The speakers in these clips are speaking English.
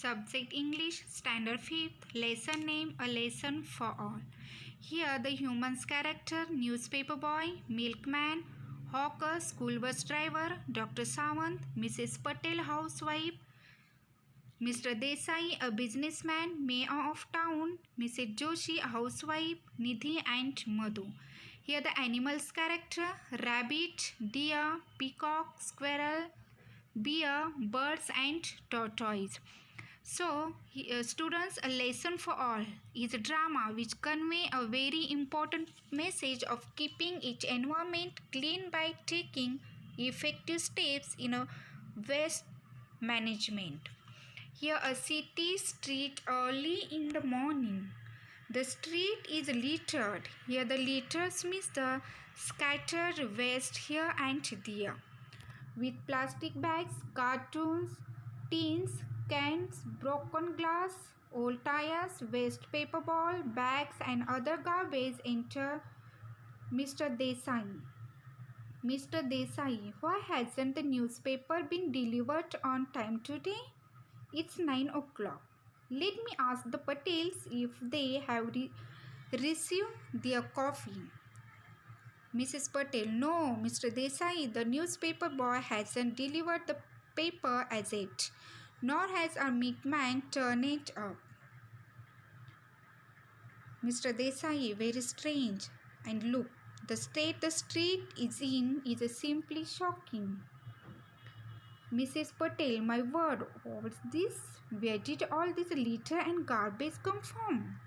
Subject English, Standard 5th, Lesson Name, A Lesson for All. Here the human's character, newspaper boy, milkman, hawker, school bus driver, Dr. Sawant, Mrs. Patel, housewife, Mr. Desai, a businessman, mayor of town, Mrs. Joshi, a housewife, Nidhi and Madhu. Here the animal's character, rabbit, deer, peacock, squirrel, bear, birds and tortoise. So, students, a lesson for all is a drama which convey a very important message of keeping its environment clean by taking effective steps in a waste management. Here a city street early in the morning. The street is littered. Here the litters means the scattered waste here and there. With plastic bags, cartoons, tins, cans, broken glass, old tires, waste paper ball, bags and other garbage enter Mr. Desai. Mr. Desai, why hasn't the newspaper been delivered on time today? It's 9 o'clock. Let me ask the Patels if they have received their coffee. Mrs. Patel, no, Mr. Desai, the newspaper boy hasn't delivered the paper as yet, nor has our milkman turned it up. Mr. Desai, very strange. And look, the state the street is in is simply shocking. Mrs. Patel, my word, what's this? Where did all this litter and garbage come from?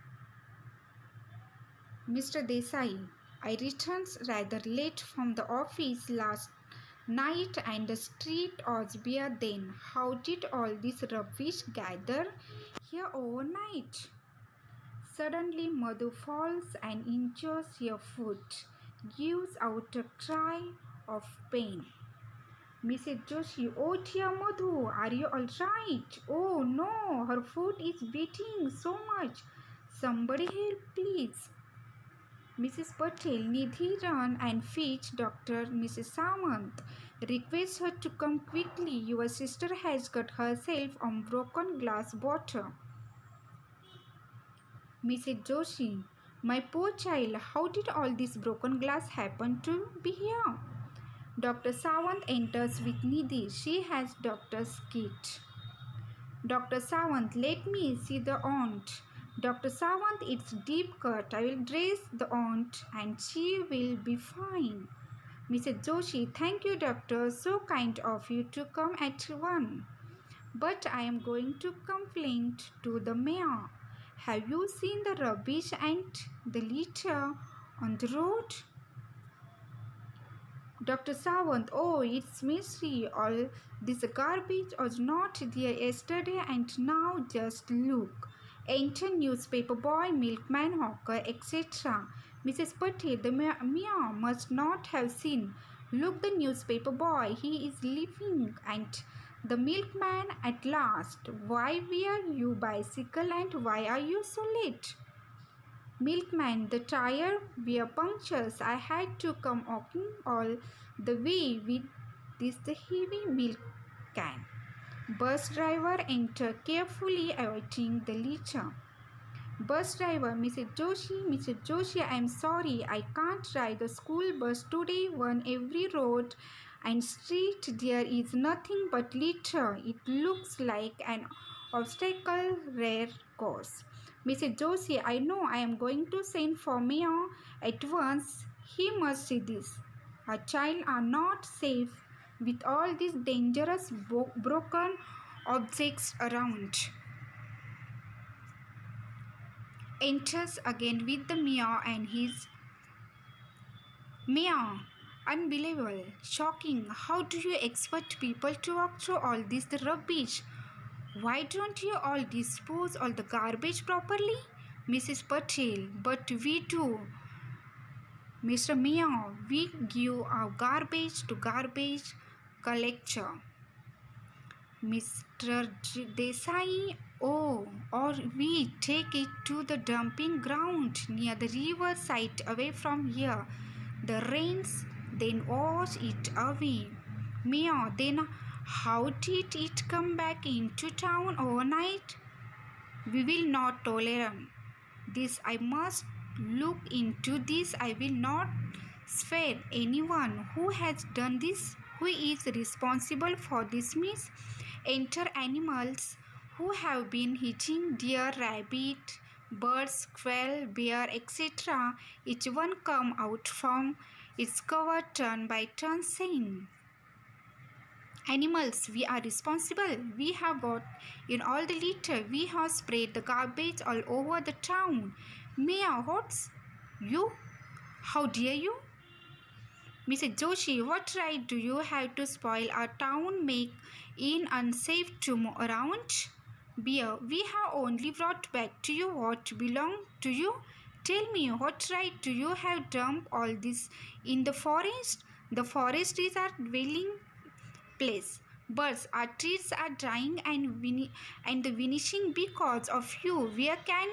Mr. Desai, I returned rather late from the office last night and the street was bare then. How did all this rubbish gather here overnight? Suddenly Madhu falls and injures her foot, gives out a cry of pain. Mrs. Joshi, oh dear Madhu, are you all right? Oh no, her foot is bleeding so much. Somebody help please. Mrs. Patel, Nidhi run and fetch Dr. Mrs. Sawant. Request her to come quickly. Your sister has got herself on broken glass bottle. Mrs. Joshi, my poor child, how did all this broken glass happen to be here? Dr. Sawant enters with Nidhi. She has doctor's kit. Dr. Sawant, let me see the aunt. Dr. Sawant, it's deep cut. I will dress the aunt and she will be fine. Mrs. Joshi, thank you doctor. So kind of you to come at 1. But I am going to complain to the mayor. Have you seen the rubbish and the litter on the road? Dr. Sawant, oh, it's mystery. All this garbage was not there yesterday and now just look. Enter newspaper boy, milkman, hawker, etc. Mrs. Patel, the mayor must not have seen. Look, the newspaper boy, he is leaving. And the milkman at last. Why wear you bicycle and why are you so late? Milkman, the tire were punctures. I had to come walking all the way with this the heavy milk can. Bus driver enter carefully avoiding the litter. Bus driver, Mrs. Joshi, I am sorry, I can't ride the school bus today. On every road and street there is nothing but litter. It looks like an obstacle rare course. Mrs. Joshi, I know, I am going to send for mayor at once. He must see this. Our child are not safe with all these dangerous broken objects around. Enters again with the mayor and his mayor. Unbelievable, shocking. How do you expect people to walk through all this rubbish? Why don't you all dispose all the garbage properly? Mrs. Patel, but we do. Mr. Mayor, we give our garbage to garbage collector. Mr. Desai, oh, or we take it to the dumping ground near the river side away from here. The rains then wash it away. Mayor, then How did it come back into town overnight? We will not tolerate this. I must look into this. I will not spare anyone who has done this. Who is responsible for this miss? Enter animals who have been hitting deer, rabbit, birds, squirrel, bear, etc. Each one come out from its cover turn by turn saying, Animals, we are responsible. We have got in all the litter. We have sprayed the garbage all over the town. Mia, what's you? How dare you? Mrs. Joshi, what right do you have to spoil our town, make it unsafe to move around? Bear, we have only brought back to you what belonged to you. Tell me, what right do you have dumped all this in the forest? The forest is our dwelling place. Birds, our trees are dying and the vanishing because of you. Where can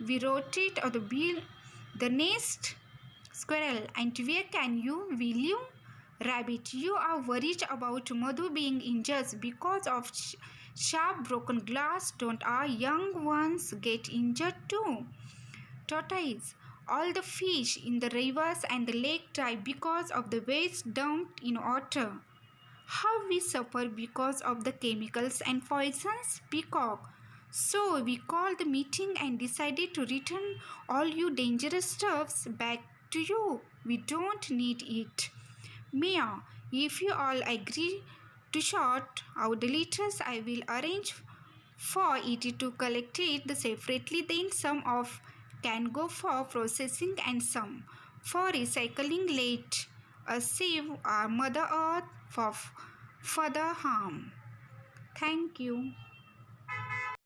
we rotate or the nest? Squirrel, and where can you? Will you? Rabbit, you are worried about Madhu being injured because of sharp broken glass. Don't our young ones get injured too? Tortoise, all the fish in the rivers and the lake die because of the waste dumped in water. How we suffer because of the chemicals and poisons? Peacock. So we called the meeting and decided to return all you dangerous stuffs back to you. We don't need it. Mia, if you all agree to sort out the litters, I will arrange for it to collect it separately. Then some of can go for processing and some for recycling. Let us save our Mother Earth for further harm. Thank you.